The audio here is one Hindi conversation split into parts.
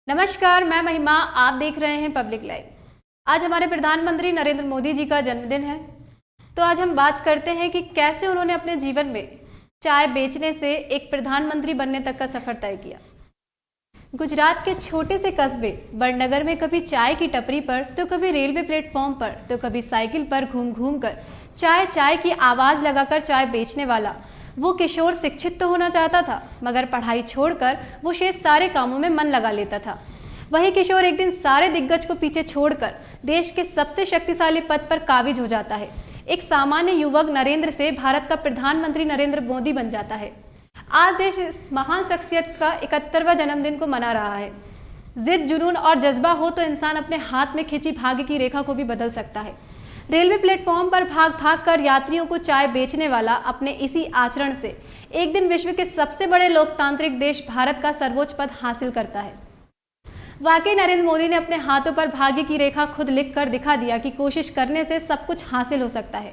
नमस्कार, मैं महिमा। आप देख रहे हैं पब्लिक लाइव। आज हमारे प्रधानमंत्री नरेंद्र मोदी जी का जन्मदिन है। तो आज हम बात करते हैं कि कैसे उन्होंने अपने जीवन में चाय बेचने से एक प्रधानमंत्री बनने तक का सफर तय किया। गुजरात के छोटे से कस्बे वडनगर में कभी चाय की टपरी पर, तो कभी रेलवे प्लेटफॉर्म पर, तो कभी साइकिल पर घूम घूम कर चाय चाय की आवाज लगाकर चाय बेचने वाला वो किशोर शिक्षित तो होना चाहता था, मगर पढ़ाई छोड़कर वो शेष सारे कामों में मन लगा लेता था। वही किशोर एक दिन सारे दिग्गज को पीछे छोड़कर देश के सबसे शक्तिशाली पद पर काबिज हो जाता है। एक सामान्य युवक नरेंद्र से भारत का प्रधानमंत्री नरेंद्र मोदी बन जाता है। आज देश इस महान शख्सियत का 71वां जन्मदिन को मना रहा है। जिद, जुनून और जज्बा हो तो इंसान अपने हाथ में खिंची भाग्य की रेखा को भी बदल सकता है। रेलवे प्लेटफॉर्म पर भाग भाग कर यात्रियों को चाय बेचने वाला अपने इसी आचरण से एक दिन विश्व के सबसे बड़े लोकतांत्रिक देश भारत का सर्वोच्च पद हासिल करता है। वाकई नरेंद्र मोदी ने अपने हाथों पर भाग्य की रेखा खुद लिख कर दिखा दिया कि कोशिश करने से सब कुछ हासिल हो सकता है।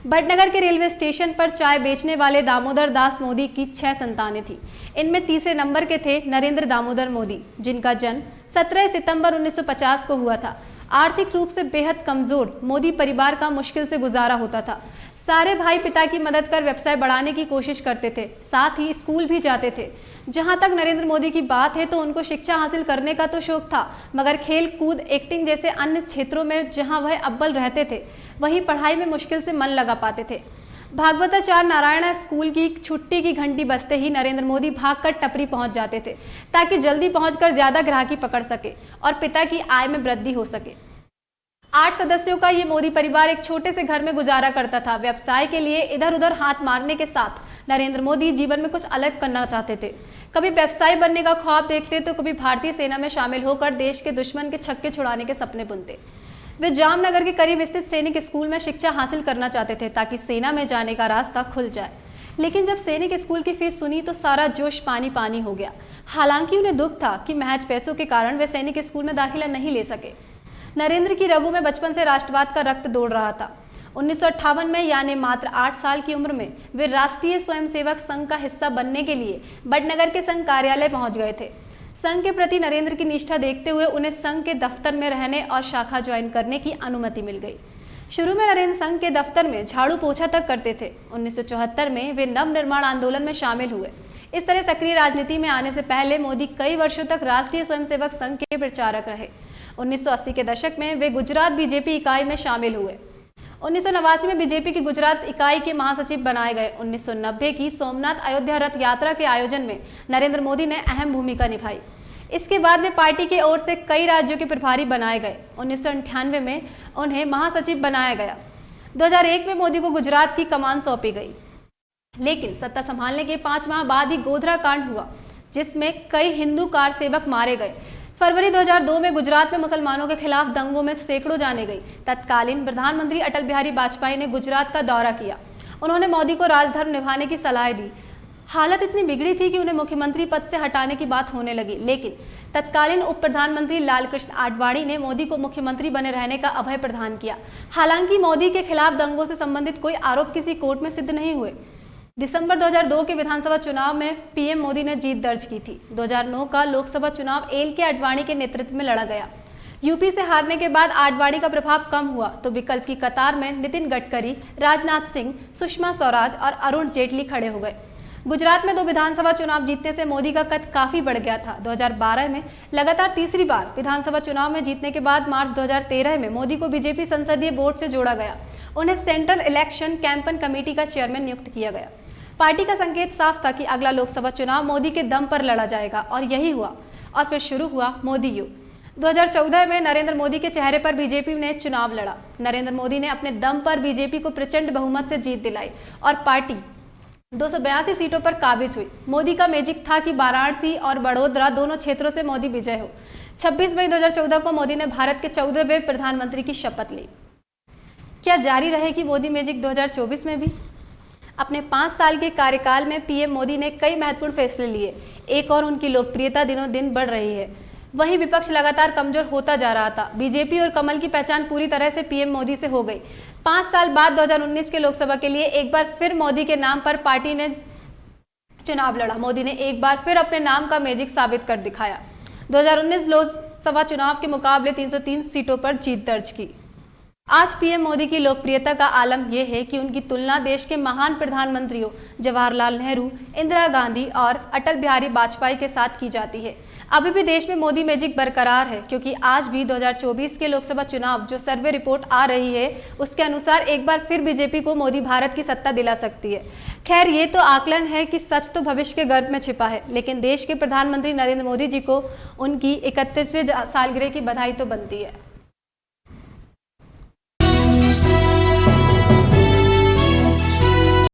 वडनगर के रेलवे स्टेशन पर चाय बेचने वाले दामोदर दास मोदी की 6 संतानें थीं। इनमें तीसरे नंबर के थे नरेंद्र दामोदर मोदी, जिनका जन्म 17 सितंबर 1950 को हुआ था। आर्थिक रूप से बेहद कमजोर मोदी परिवार का मुश्किल से गुजारा होता था। सारे भाई पिता की मदद कर व्यवसाय बढ़ाने की कोशिश करते थे, साथ ही स्कूल भी जाते थे। जहां तक नरेंद्र मोदी की बात है तो उनको शिक्षा हासिल करने का तो शौक था, मगर खेल कूद, एक्टिंग जैसे अन्य क्षेत्रों में जहां वह अव्वल रहते थे, वहीं पढ़ाई में मुश्किल से मन लगा पाते थे। भागवताचार्य नारायण स्कूल की छुट्टी की घंटी बजते ही नरेंद्र मोदी भागकर टपरी पहुंच जाते थे, ताकि जल्दी पहुंचकर ज्यादा ग्राहकी पकड़ सके और पिता की आय में वृद्धि हो सके। 8 सदस्यों का ये मोदी परिवार एक छोटे से घर में गुजारा करता था। व्यवसाय के लिए इधर उधर हाथ मारने के साथ नरेंद्र मोदी जीवन में कुछ अलग करना चाहते थे। कभी व्यवसायी बनने का ख्वाब देखते तो कभी भारतीय सेना में शामिल होकर देश के दुश्मन के छक्के छुड़ाने के सपने बुनते। वे जामनगर के करीब स्थित सैनिक स्कूल में शिक्षा हासिल करना चाहते थे, ताकि सेना में जाने का रास्ता खुल जाए। लेकिन जब सैनिक स्कूल की फीस सुनी तो सारा जोश पानी पानी हो गया। हालांकि उन्हें दुख था कि महज पैसों के कारण वे सैनिक स्कूल में दाखिला नहीं ले सके। नरेंद्र की रगों में बचपन से राष्ट्रवाद का रक्त दौड़ रहा था। 1958 में, यानी मात्र 8 साल की उम्र में, वे राष्ट्रीय स्वयंसेवक संघ का हिस्सा बनने के लिए वडनगर के संघ कार्यालय पहुंच गए थे। संघ के प्रति नरेंद्र की निष्ठा देखते हुए उन्हें संघ के दफ्तर में रहने और शाखा ज्वाइन करने की अनुमति मिल गई। शुरू में नरेंद्र संघ के दफ्तर में झाड़ू पोछा तक करते थे। 1974 में वे नव निर्माण आंदोलन में शामिल हुए। इस तरह सक्रिय राजनीति में आने से पहले मोदी कई वर्षों तक राष्ट्रीय स्वयंसेवक संघ के प्रचारक रहे। 1980 के दशक में वे गुजरात बीजेपी इकाई में शामिल हुए। 1989 में बीजेपी की गुजरात इकाई के महासचिव बनाए गए। 1990 की सोमनाथ अयोध्या रथ यात्रा के आयोजन में नरेंद्र मोदी ने अहम भूमिका निभाई। इसके बाद वे पार्टी की ओर से कई राज्यों के प्रभारी बनाए गए। 1998 में उन्हें महासचिव बनाया गया। 2001 में मोदी को गुजरात की कमान सौंपी गई। लेकिन सत्ता संभालने के 5 माह बाद ही गोधरा कांड हुआ, जिसमें कई हिंदू कार सेवक मारे गए। फरवरी 2002 में गुजरात में मुसलमानों के खिलाफ दंगों में सैकड़ों जाने गई। तत्कालीन प्रधानमंत्री अटल बिहारी वाजपेयी ने गुजरात का दौरा किया। उन्होंने मोदी को राजधर्म निभाने की सलाह दी। हालत इतनी बिगड़ी थी कि उन्हें मुख्यमंत्री पद से हटाने की बात होने लगी, लेकिन तत्कालीन उप प्रधानमंत्री लालकृष्ण आडवाणी ने मोदी को मुख्यमंत्री बने रहने का अभय प्रदान किया। हालांकि मोदी के खिलाफ दंगों से संबंधित कोई आरोप किसी कोर्ट में सिद्ध नहीं हुए। दिसंबर 2002 के विधानसभा चुनाव में पीएम मोदी ने जीत दर्ज की थी। 2009 का लोकसभा चुनाव एल के आडवाणी के नेतृत्व में लड़ा गया। यूपी से हारने के बाद आडवाणी का प्रभाव कम हुआ तो विकल्प की कतार में नितिन गडकरी, राजनाथ सिंह, सुषमा स्वराज और अरुण जेटली खड़े हो गए। गुजरात में 2 विधानसभा चुनाव जीतने से मोदी का कद काफी बढ़ गया था। 2012 में लगातार तीसरी बार विधानसभा चुनाव में जीतने के बाद मार्च 2013 में मोदी को बीजेपी संसदीय बोर्ड से जोड़ा गया। उन्हें सेंट्रल इलेक्शन कैंपेन कमेटी का चेयरमैन नियुक्त किया गया। पार्टी का संकेत साफ था कि अगला लोकसभा चुनाव मोदी के दम पर लड़ा जाएगा, और यही हुआ। और फिर शुरू हुआ मोदी युग। 2014 में नरेंद्र मोदी के चेहरे पर बीजेपी ने चुनाव लड़ा। नरेंद्र मोदी ने अपने दम पर बीजेपी को प्रचंड बहुमत से जीत दिलाई और पार्टी 282 सीटों पर काबिज हुई। मोदी का मैजिक था कि वाराणसी और बड़ोदरा दोनों क्षेत्रों से मोदी विजय हो। 26 मई 2014 को मोदी ने भारत के 14वें प्रधानमंत्री की शपथ ली। क्या जारी रहेगी मोदी मैजिक 2024 में भी? अपने 5 साल के कार्यकाल में पीएम मोदी ने कई महत्वपूर्ण फैसले लिए। एक और उनकी लोकप्रियता दिनों दिन बढ़ रही है। वहीं विपक्ष लगातार कमजोर होता जा रहा था। बीजेपी और कमल की पहचान पूरी तरह से पीएम मोदी से हो गई। 5 साल बाद 2019 के लोकसभा के लिए एक बार फिर मोदी के नाम पर पार्टी ने चुनाव लड़ा। मोदी ने एक बार फिर अपने नाम का मैजिक साबित कर दिखाया। 2019 लोकसभा चुनाव के मुकाबले 303 सीटों पर जीत दर्ज की। आज पीएम मोदी की लोकप्रियता का आलम यह है कि उनकी तुलना देश के महान प्रधानमंत्रियों जवाहरलाल नेहरू, इंदिरा गांधी और अटल बिहारी वाजपेयी के साथ की जाती है। अभी भी देश में मोदी मैजिक बरकरार है, क्योंकि आज भी 2024 के लोकसभा चुनाव जो सर्वे रिपोर्ट आ रही है उसके अनुसार एक बार फिर बीजेपी को मोदी भारत की सत्ता दिला सकती है। खैर, ये तो आकलन है कि सच तो भविष्य के गर्भ में छिपा है, लेकिन देश के प्रधानमंत्री नरेंद्र मोदी जी को उनकी 31वीं सालगिरह की बधाई तो बनती है।